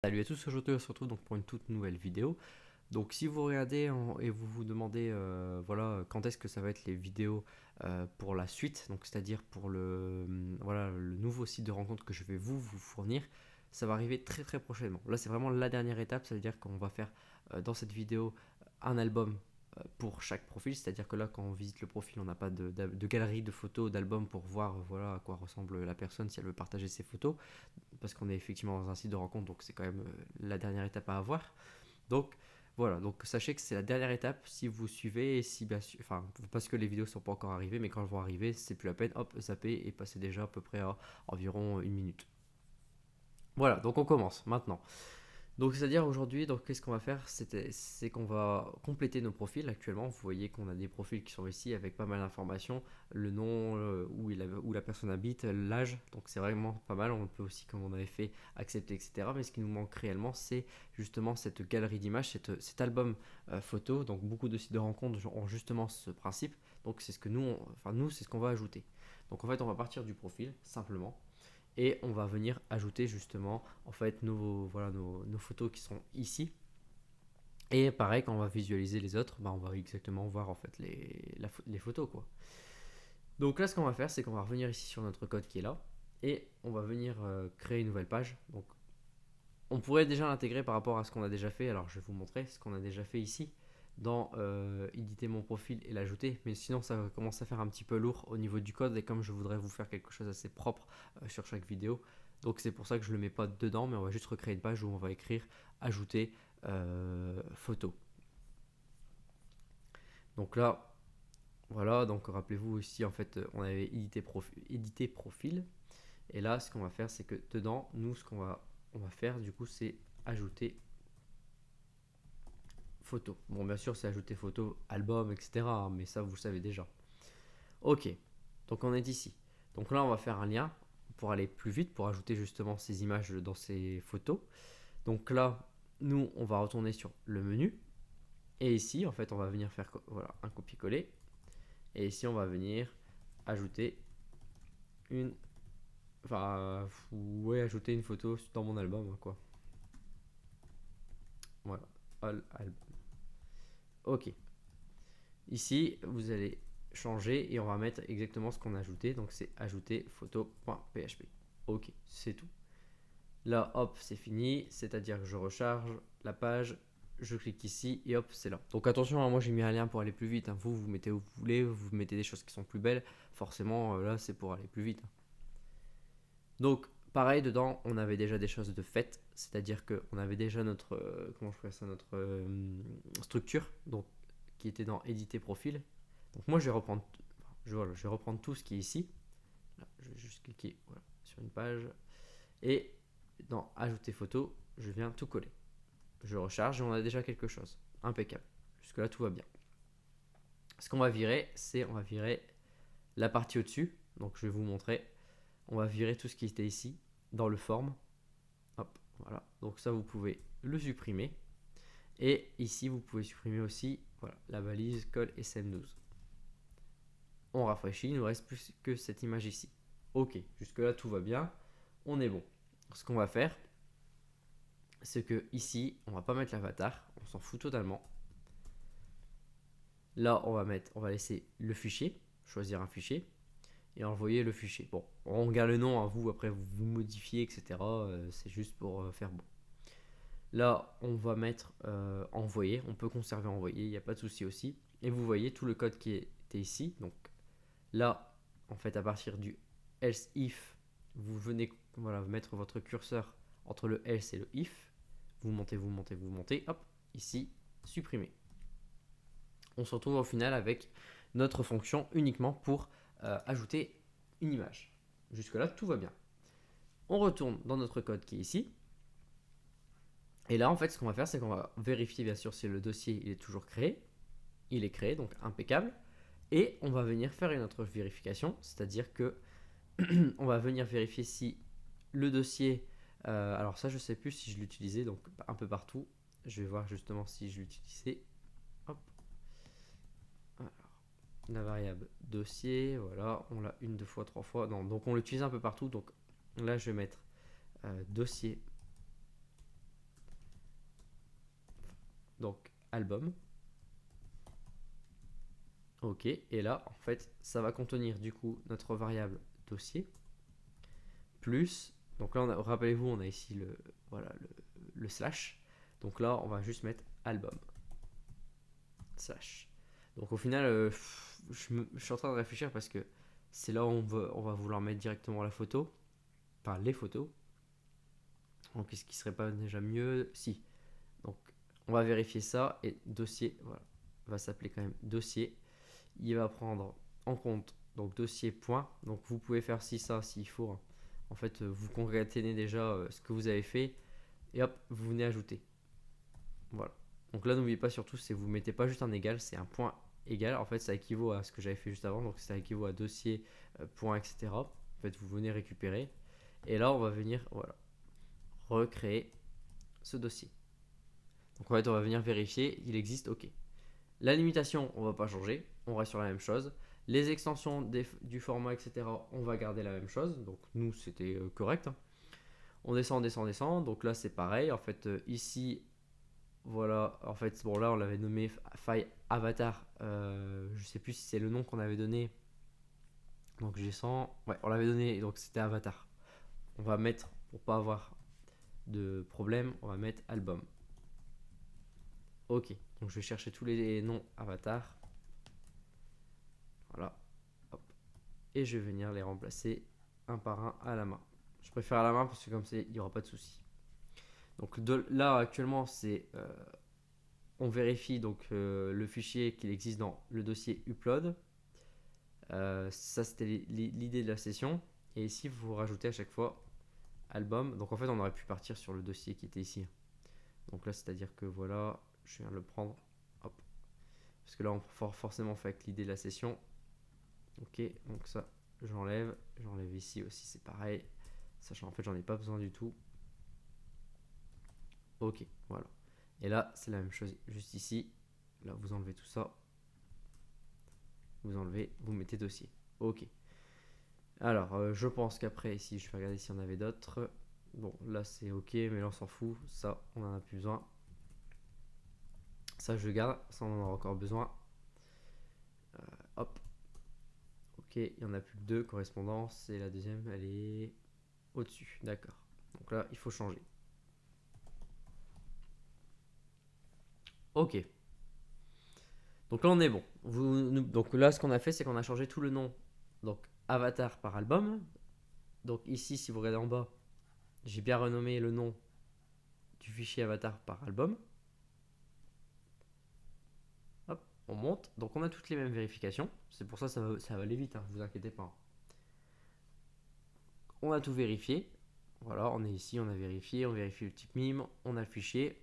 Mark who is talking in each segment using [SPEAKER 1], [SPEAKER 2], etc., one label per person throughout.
[SPEAKER 1] Salut à tous, aujourd'hui on se retrouve donc pour une toute nouvelle vidéo. Donc si vous regardez et vous vous demandez voilà quand est-ce que ça va être les vidéos pour la suite, donc c'est-à-dire pour voilà le nouveau site de rencontre que je vais vous fournir, ça va arriver très très prochainement. Là c'est vraiment la dernière étape, ça veut dire qu'on va faire dans cette vidéo un album pour chaque profil, c'est-à-dire que là quand on visite le profil on n'a pas de galerie de photos, d'album pour voir voilà à quoi ressemble la personne si elle veut partager ses photos parce qu'on est effectivement dans un site de rencontre, donc c'est quand même la dernière étape à avoir. Donc voilà, donc sachez que c'est la dernière étape si vous suivez et si bien sûr, enfin parce que les vidéos sont pas encore arrivées, mais quand elles vont arriver, c'est plus la peine, hop, zapper et passer déjà à peu près à environ une minute. Voilà, donc on commence maintenant. Donc c'est-à-dire aujourd'hui, donc qu'est-ce qu'on va faire? C'est qu'on va compléter nos profils actuellement. Vous voyez qu'on a des profils qui sont ici avec pas mal d'informations, le nom, où la personne habite, l'âge. Donc c'est vraiment pas mal. On peut aussi, comme on avait fait, accepter, etc. Mais ce qui nous manque réellement, c'est justement cette galerie d'images, cet album photo. Donc beaucoup de sites de rencontres ont justement ce principe. Donc c'est ce que nous, c'est ce qu'on va ajouter. Donc en fait, on va partir du profil simplement et on va venir ajouter justement en fait voilà, nos photos qui sont ici. Et pareil, quand on va visualiser les autres, bah, on va exactement voir en fait les photos quoi. Donc là, ce qu'on va faire, c'est qu'on va revenir ici sur notre code qui est là et on va venir créer une nouvelle page. Donc on pourrait déjà l'intégrer par rapport à ce qu'on a déjà fait. Alors je vais vous montrer ce qu'on a déjà fait ici dans éditer mon profil et l'ajouter, mais sinon ça commence à faire un petit peu lourd au niveau du code et comme je voudrais vous faire quelque chose assez propre sur chaque vidéo, donc c'est pour ça que je le mets pas dedans, mais on va juste recréer une page où on va écrire ajouter photo. Donc là voilà, donc rappelez-vous aussi en fait on avait édité profil et là ce qu'on va faire c'est que dedans nous ce on va faire du coup c'est ajouter photo. Bon, bien sûr, c'est ajouter photo, album, etc. Mais ça, vous le savez déjà. Ok, donc on est ici. Donc là, on va faire un lien pour aller plus vite, pour ajouter justement ces images dans ces photos. Donc là, nous, on va retourner sur le menu. Et ici, en fait, on va venir faire voilà, un copier-coller. Et ici, on va venir ajouter une... Enfin, ouais, ajouter une photo dans mon album, quoi. Voilà. Album. Ok. Ici, vous allez changer et on va mettre exactement ce qu'on a ajouté. Donc c'est ajouter photo.php. Ok, c'est tout. Là, hop, c'est fini. C'est-à-dire que je recharge la page, je clique ici et hop, c'est là. Donc attention, hein, moi j'ai mis un lien pour aller plus vite. Hein. Vous mettez où vous voulez, vous mettez des choses qui sont plus belles. Forcément, là, c'est pour aller plus vite. Hein. Donc, pareil, dedans, on avait déjà des choses de faites. C'est-à-dire qu'on avait déjà notre, comment je ferais ça, notre structure, donc, qui était dans éditer profil. Donc moi, je vais reprendre, voilà, je vais reprendre tout ce qui est ici. Là, je vais juste cliquer voilà, sur une page. Et dans ajouter photo, je viens tout coller. Je recharge et on a déjà quelque chose. Impeccable. Jusque-là, tout va bien. Ce qu'on va virer, c'est on va virer la partie au-dessus. Donc je vais vous montrer. On va virer tout ce qui était ici dans le form. Hop, voilà. Donc ça, vous pouvez le supprimer. Et ici, vous pouvez supprimer aussi voilà, la balise, col et SM12. On rafraîchit, il ne nous reste plus que cette image ici. Ok, jusque là tout va bien, on est bon. Ce qu'on va faire, c'est que ici, on va pas mettre l'avatar, on s'en fout totalement. Là, on va laisser le fichier, choisir un fichier et envoyer le fichier. Bon, on garde le nom, à vous après vous modifiez, etc. C'est juste pour faire bon. Là, on va mettre envoyer, on peut conserver envoyer, il n'y a pas de souci aussi. Et vous voyez tout le code qui était ici. Donc là, en fait, à partir du else if, vous venez voilà, mettre votre curseur entre le else et le if. Vous montez, vous montez, vous montez. Hop, ici, supprimer. On se retrouve au final avec notre fonction uniquement pour ajouter une image. Jusque-là, tout va bien. On retourne dans notre code qui est ici. Et là, en fait, ce qu'on va faire, c'est qu'on va vérifier bien sûr si le dossier il est toujours créé. Il est créé, donc impeccable. Et on va venir faire une autre vérification, c'est-à-dire que on va venir vérifier si le dossier, alors ça je sais plus si je l'utilisais, donc un peu partout, je vais voir justement si je l'utilisais, hop, alors, la variable dossier, voilà, on l'a une, deux fois, trois fois, non, donc on l'utilise un peu partout, donc là je vais mettre dossier donc album. Ok, et là, en fait, ça va contenir du coup notre variable dossier, plus, donc là, rappelez-vous, on a ici voilà, le slash. Donc là, on va juste mettre album, slash. Donc au final, je suis en train de réfléchir parce que c'est là où on va vouloir mettre directement la photo, enfin les photos. Donc est-ce qu'il serait pas déjà mieux? Si. Donc on va vérifier ça et dossier, voilà, va s'appeler quand même dossier. Il va prendre en compte donc dossier point. Donc vous pouvez faire ça s'il faut, hein. En fait, vous concaténez déjà ce que vous avez fait et hop, vous venez ajouter. Voilà. Donc là, n'oubliez pas surtout, c'est vous mettez pas juste un égal, c'est un point égal. En fait, ça équivaut à ce que j'avais fait juste avant. Donc ça équivaut à dossier, point, etc. En fait, vous venez récupérer. Et là, on va venir, voilà, recréer ce dossier. Donc en fait, on va venir vérifier, il existe, ok. La limitation, on va pas changer, on reste sur la même chose. Les extensions du format, etc., on va garder la même chose. Donc nous, c'était correct, hein. On descend, on descend, on descend. Donc là, c'est pareil. En fait, ici, voilà. En fait, bon, là, on l'avait nommé file avatar. Je sais plus si c'est le nom qu'on avait donné. Donc je descends. Ouais, on l'avait donné. Donc c'était avatar. On va mettre, pour pas avoir de problème, on va mettre album. Ok. Donc je vais chercher tous les noms avatar. Voilà. Hop. Et je vais venir les remplacer un par un à la main. Je préfère à la main parce que comme ça, il n'y aura pas de souci. Donc là, actuellement, c'est on vérifie donc le fichier qu'il existe dans le dossier upload. Ça, c'était l'idée de la session. Et ici, vous rajoutez à chaque fois album. Donc en fait, on aurait pu partir sur le dossier qui était ici. Donc là, c'est-à-dire que voilà, je viens de le prendre. Hop. Parce que là, on forcément fait avec l'idée de la session. Ok, donc ça, j'enlève. J'enlève ici aussi, c'est pareil. Sachant en fait, j'en ai pas besoin du tout. Ok, voilà. Et là, c'est la même chose, juste ici. Là, vous enlevez tout ça. Vous enlevez, vous mettez dossier. Ok. Alors, je pense qu'après, ici, je vais regarder s'il y en avait d'autres. Bon, là, c'est ok, mais là, on s'en fout. Ça, on en a plus besoin. Ça, je garde. Ça, on en aura encore besoin. Hop. Ok, il n'y en a plus que deux correspondances. Et la deuxième, elle est au-dessus. D'accord. Donc là, il faut changer. Ok. Donc là, on est bon. Donc là, ce qu'on a fait, c'est qu'on a changé tout le nom. Donc, avatar par album. Donc ici, si vous regardez en bas, j'ai bien renommé le nom du fichier avatar par album. Hop, on monte. Donc on a toutes les mêmes vérifications. C'est pour ça que ça va aller vite, hein, vous inquiétez pas. On a tout vérifié. Voilà, on est ici, on a vérifié, on vérifie le type mime, on a le fichier,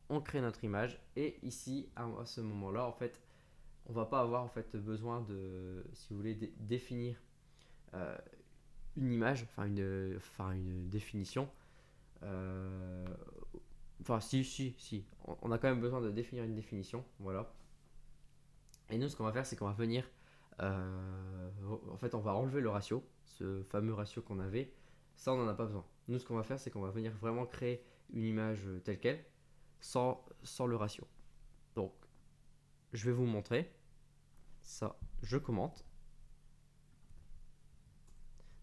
[SPEAKER 1] on crée notre image. Et ici, à ce moment-là, en fait, on va pas avoir en fait besoin de, si vous voulez, définir euh, une image, enfin une définition. Enfin, si. On a quand même besoin de définir une définition. Voilà. Et nous, ce qu'on va faire, c'est qu'on va venir. En fait, on va enlever le ratio, ce fameux ratio qu'on avait. Ça, on n'en a pas besoin. Nous, ce qu'on va faire, c'est qu'on va venir vraiment créer une image telle qu'elle, sans le ratio. Donc, je vais vous montrer. Ça, je commente.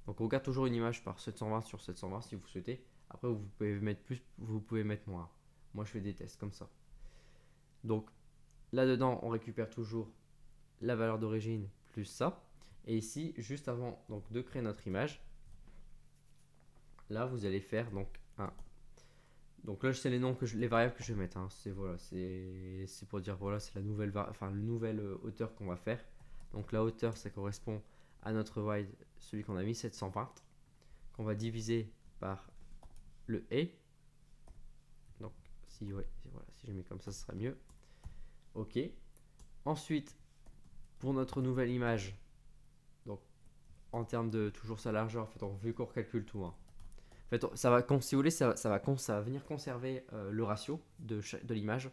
[SPEAKER 1] Donc, on garde toujours une image par 720 sur 720 si vous souhaitez. Après, vous pouvez mettre plus, vous pouvez mettre moins. Moi, je fais des tests comme ça. Donc, là-dedans, on récupère toujours la valeur d'origine plus ça. Et ici, juste avant donc, de créer notre image, là, vous allez faire donc un. Donc là, c'est les noms les variables que je vais mettre, hein. C'est voilà, c'est pour dire voilà, c'est la nouvelle le nouvelle hauteur qu'on va faire. Donc la hauteur, ça correspond à notre void, celui qu'on a mis 720, qu'on va diviser par le et. Donc si ouais, voilà, si je mets comme ça, ce sera mieux. Ok. Ensuite, pour notre nouvelle image, donc en termes de toujours sa largeur, en fait, vu qu'on recalcule tout, hein. En fait, ça va, si vous voulez, ça va venir conserver le ratio de l'image.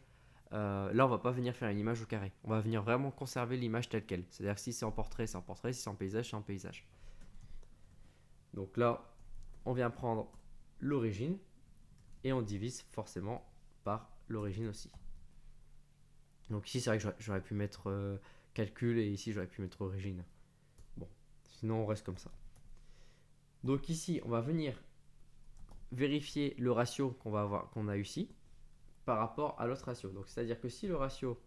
[SPEAKER 1] Là, on va pas venir faire une image au carré. On va venir vraiment conserver l'image telle qu'elle. C'est-à-dire que si c'est en portrait, c'est en portrait. Si c'est en paysage, c'est en paysage. Donc là, on vient prendre l'origine et on divise forcément par l'origine aussi. Donc ici, c'est vrai que j'aurais pu mettre calcul et ici, j'aurais pu mettre origine. Bon, sinon on reste comme ça. Donc ici, on va venir vérifier le ratio qu'on a ici par rapport à l'autre ratio. Donc c'est-à-dire que si le ratio,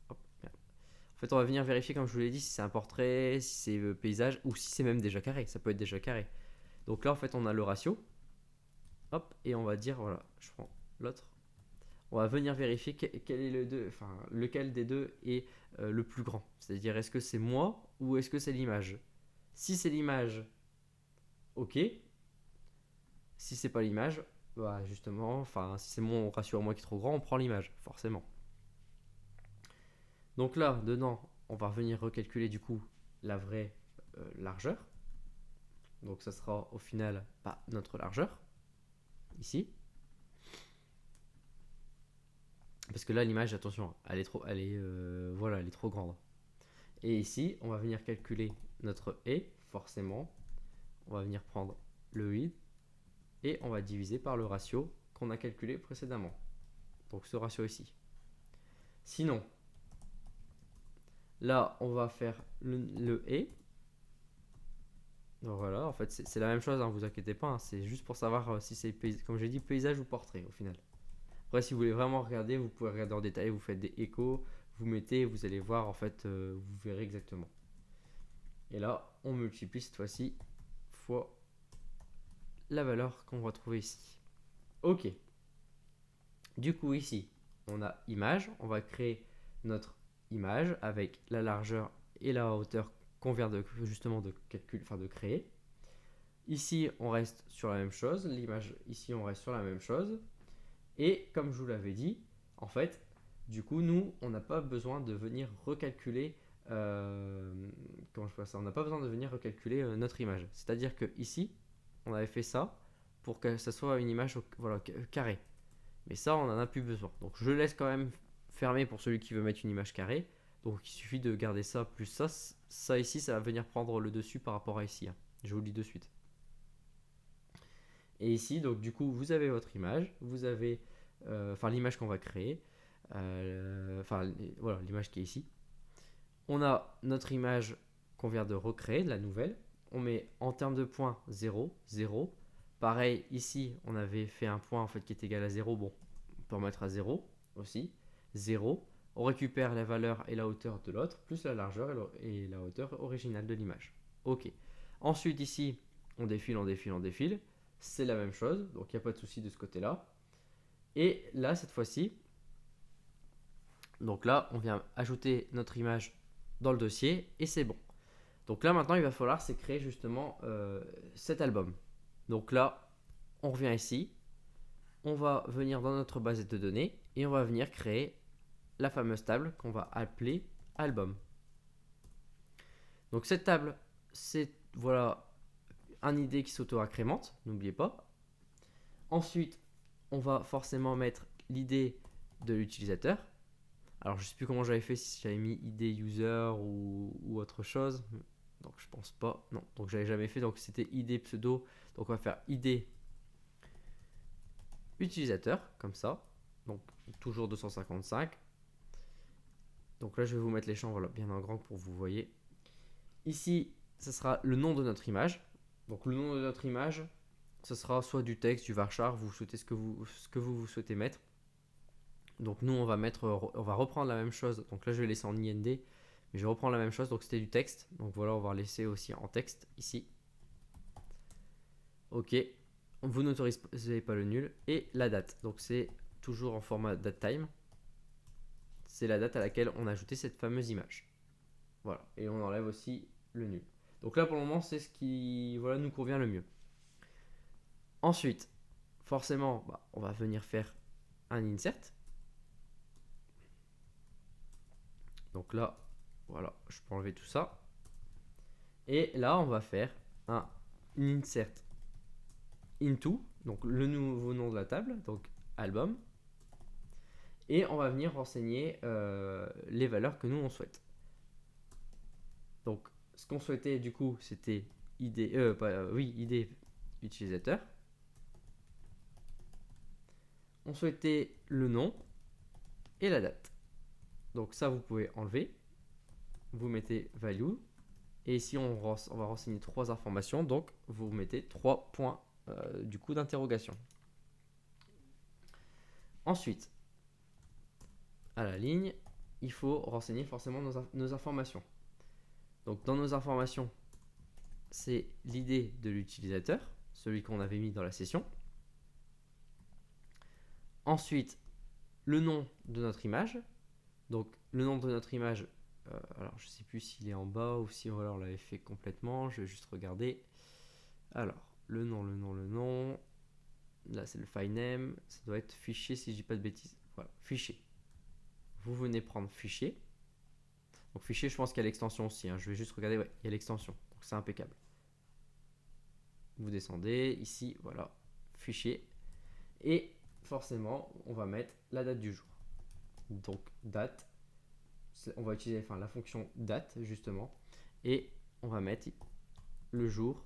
[SPEAKER 1] hop, en fait, on va venir vérifier, comme je vous l'ai dit, si c'est un portrait, si c'est paysage ou si c'est même déjà carré. Ça peut être déjà carré. Donc là, en fait, on a le ratio. Hop, et on va dire, voilà, je prends l'autre. On va venir vérifier quel est lequel des deux est le plus grand. C'est-à-dire, est-ce que c'est moi ou est-ce que c'est l'image? Si c'est l'image, ok. Si c'est pas l'image, bah justement, enfin, si c'est mon ratio à moi qui est trop grand, on prend l'image, forcément. Donc là, dedans, on va venir recalculer du coup la vraie largeur. Donc ça sera au final notre largeur, ici. Parce que là, l'image, attention, voilà, elle est trop grande. Et ici, on va venir calculer notre et, forcément. On va venir prendre le i et on va diviser par le ratio qu'on a calculé précédemment. Donc ce ratio ici. Sinon, là, on va faire le et. Donc voilà, en fait, c'est la même chose, hein, vous inquiétez pas. Hein, c'est juste pour savoir si c'est, comme j'ai dit, paysage ou portrait au final. Après, si vous voulez vraiment regarder, vous pouvez regarder en détail, vous faites des échos, vous mettez, vous allez voir, en fait, vous verrez exactement. Et là, on multiplie cette fois-ci fois la valeur qu'on va trouver ici. Ok. Du coup, ici, on a image. On va créer notre image avec la largeur et la hauteur qu'on vient justement de créer. Ici, on reste sur la même chose. L'image, ici, on reste sur la même chose. Et comme je vous l'avais dit, en fait, du coup, nous, on n'a pas besoin de venir recalculer. Comment je fais ça? On n'a pas besoin de venir recalculer notre image. C'est-à-dire que ici, on avait fait ça pour que ça soit une image carrée. Mais ça, on n'en a plus besoin. Donc je laisse quand même fermé pour celui qui veut mettre une image carrée. Donc il suffit de garder ça plus ça. Ça ici, ça va venir prendre le dessus par rapport à ici. Hein. Je vous le dis de suite. Et ici, donc du coup, vous avez votre image. Vous avez l'image qu'on va créer. Voilà, l'image qui est ici. On a notre image qu'on vient de recréer, de la nouvelle. On met en termes de points 0, 0. Pareil, ici, on avait fait un point en fait, qui est égal à 0. Bon, on peut en mettre à 0 aussi. 0. On récupère la valeur et la hauteur de l'autre, plus la largeur et la hauteur originale de l'image. Ok. Ensuite, ici, on défile, on défile, on défile. C'est la même chose, donc il n'y a pas de souci de ce côté-là. Et là, cette fois-ci, donc là, on vient ajouter notre image dans le dossier et c'est bon. Donc là, maintenant, il va falloir c'est créer justement cet album. Donc là, on revient ici, on va venir dans notre base de données et on va venir créer la fameuse table qu'on va appeler album. Donc cette table, c'est voilà un ID qui s'auto-incrémente, n'oubliez pas. Ensuite, on va forcément mettre l'ID de l'utilisateur. Alors je sais plus comment j'avais fait, si j'avais mis ID user ou autre chose. Donc je pense pas. Non, donc j'avais jamais fait. Donc c'était ID pseudo. Donc on va faire ID utilisateur, comme ça. Donc toujours 255. Donc là je vais vous mettre les champs voilà, bien en grand pour que vous voyez. Ici, ce sera le nom de notre image. Donc le nom de notre image, ce sera soit du texte, du varchar, vous souhaitez ce que vous souhaitez mettre. Donc nous on va reprendre la même chose. Donc là je vais laisser en IND, mais je vais reprendre la même chose. Donc c'était du texte. Donc voilà, on va laisser aussi en texte ici. Ok. Vous n'autorisez pas le nul et la date. Donc c'est toujours en format datetime. C'est la date à laquelle on a ajouté cette fameuse image. Voilà. Et on enlève aussi le nul. Donc là pour le moment c'est ce qui nous convient le mieux. Ensuite, forcément, on va venir faire un insert. Donc là, voilà, je peux enlever tout ça. Et là, on va faire un insert into, donc le nouveau nom de la table, donc album. Et on va venir renseigner les valeurs que nous on souhaite. Donc, ce qu'on souhaitait du coup, c'était ID utilisateur. On souhaitait le nom et la date. Donc ça, vous pouvez enlever. Vous mettez value. Et ici, on va renseigner 3 informations. Donc, vous mettez 3 points du coup d'interrogation. Ensuite, à la ligne, il faut renseigner forcément nos informations. Donc, dans nos informations, c'est l'ID de l'utilisateur, celui qu'on avait mis dans la session. Ensuite, le nom de notre image. Donc, le nom de notre image, alors je ne sais plus s'il est en bas ou si voilà, on l'avait fait complètement. Je vais juste regarder. Alors, le nom. Là, c'est le file name. Ça doit être fichier si je dis pas de bêtises. Voilà, fichier. Vous venez prendre fichier. Donc, fichier, je pense qu'il y a l'extension aussi. Hein. Je vais juste regarder. Ouais, il y a l'extension. Donc, c'est impeccable. Vous descendez ici. Voilà, fichier. Et forcément, on va mettre la date du jour. Donc, date. On va utiliser la fonction date, justement. Et on va mettre le jour,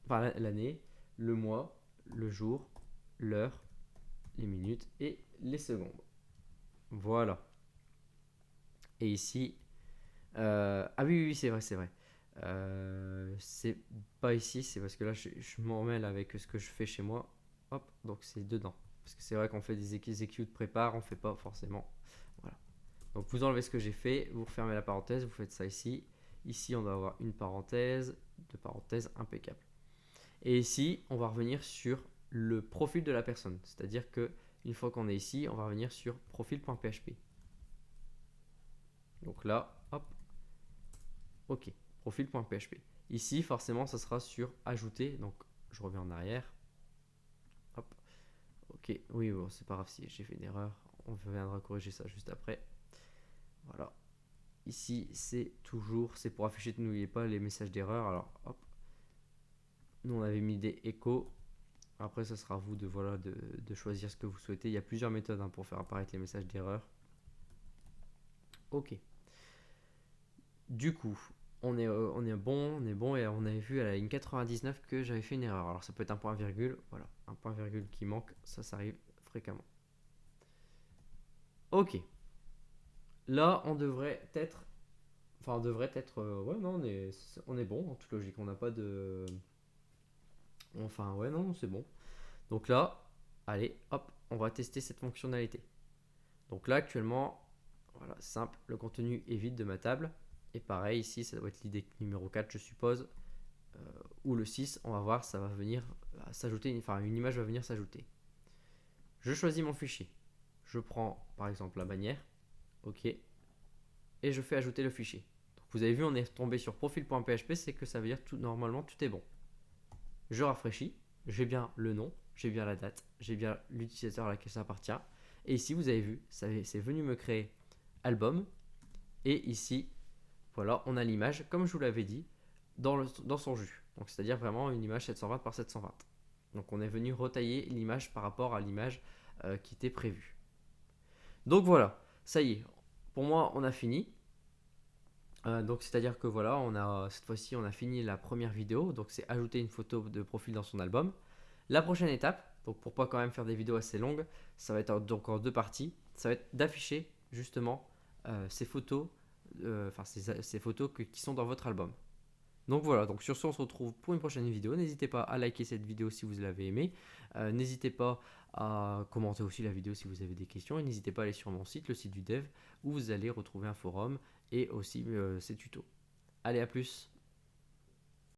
[SPEAKER 1] enfin l'année, le mois, le jour, l'heure, les minutes et les secondes. Voilà. Et ici, ah oui, c'est vrai, c'est vrai. C'est pas ici, c'est parce que là, je m'en mêle avec ce que je fais chez moi. Hop, donc c'est dedans. Parce que c'est vrai qu'on fait des execute prépare, on fait pas forcément. Voilà. Donc vous enlevez ce que j'ai fait, vous refermez la parenthèse, vous faites ça ici. Ici, on doit avoir une parenthèse, deux parenthèses, impeccable. Et ici, on va revenir sur le profil de la personne. C'est-à-dire que une fois qu'on est ici, on va revenir sur profil.php. Donc là, hop, ok, profil.php. Ici, forcément, ça sera sur ajouter. Donc, je reviens en arrière. Hop, ok, oui, bon, c'est pas grave si j'ai fait une erreur. On viendra corriger ça juste après. Voilà. Ici, c'est toujours, c'est pour afficher, n'oubliez pas les messages d'erreur. Alors, hop, nous on avait mis des échos. Après, ça sera à vous de, voilà, de choisir ce que vous souhaitez. Il y a plusieurs méthodes hein, pour faire apparaître les messages d'erreur. Ok. Du coup, on est bon et on avait vu à la ligne 99 que j'avais fait une erreur. Alors ça peut être un point virgule, voilà, un point virgule qui manque, ça arrive fréquemment. Ok. Là, on devrait être, ouais, non, on est bon en toute logique. On n'a pas de, enfin, ouais, non, c'est bon. Donc là, allez, hop, on va tester cette fonctionnalité. Donc là, actuellement, voilà, simple, le contenu est vide de ma table. Et pareil, ici, ça doit être l'ID numéro 4, je suppose. Ou le 6, on va voir, ça va venir s'ajouter, une image va venir s'ajouter. Je choisis mon fichier. Je prends par exemple la bannière, ok, et je fais ajouter le fichier. Donc, vous avez vu, on est tombé sur profil.php, c'est que ça veut dire tout normalement tout est bon. Je rafraîchis, j'ai bien le nom, j'ai bien la date, j'ai bien l'utilisateur à laquelle ça appartient. Et ici, vous avez vu, c'est venu me créer album. Et ici, voilà, on a l'image, comme je vous l'avais dit, dans son jus. Donc, c'est-à-dire vraiment une image 720 par 720. Donc, on est venu retailler l'image par rapport à l'image qui était prévue. Donc, voilà, ça y est. Pour moi, on a fini. Donc, c'est-à-dire que voilà, cette fois-ci, on a fini la première vidéo. Donc, c'est ajouter une photo de profil dans son album. La prochaine étape, donc pour pas quand même faire des vidéos assez longues, ça va être donc en deux parties. Ça va être d'afficher justement ces photos, ces photos qui sont dans votre album. Donc voilà, donc sur ce on se retrouve pour une prochaine vidéo. N'hésitez pas à liker cette vidéo si vous l'avez aimée. N'hésitez pas à commenter aussi la vidéo si vous avez des questions. Et n'hésitez pas à aller sur mon site, le site du dev, où vous allez retrouver un forum et aussi ces tutos. Allez, à plus!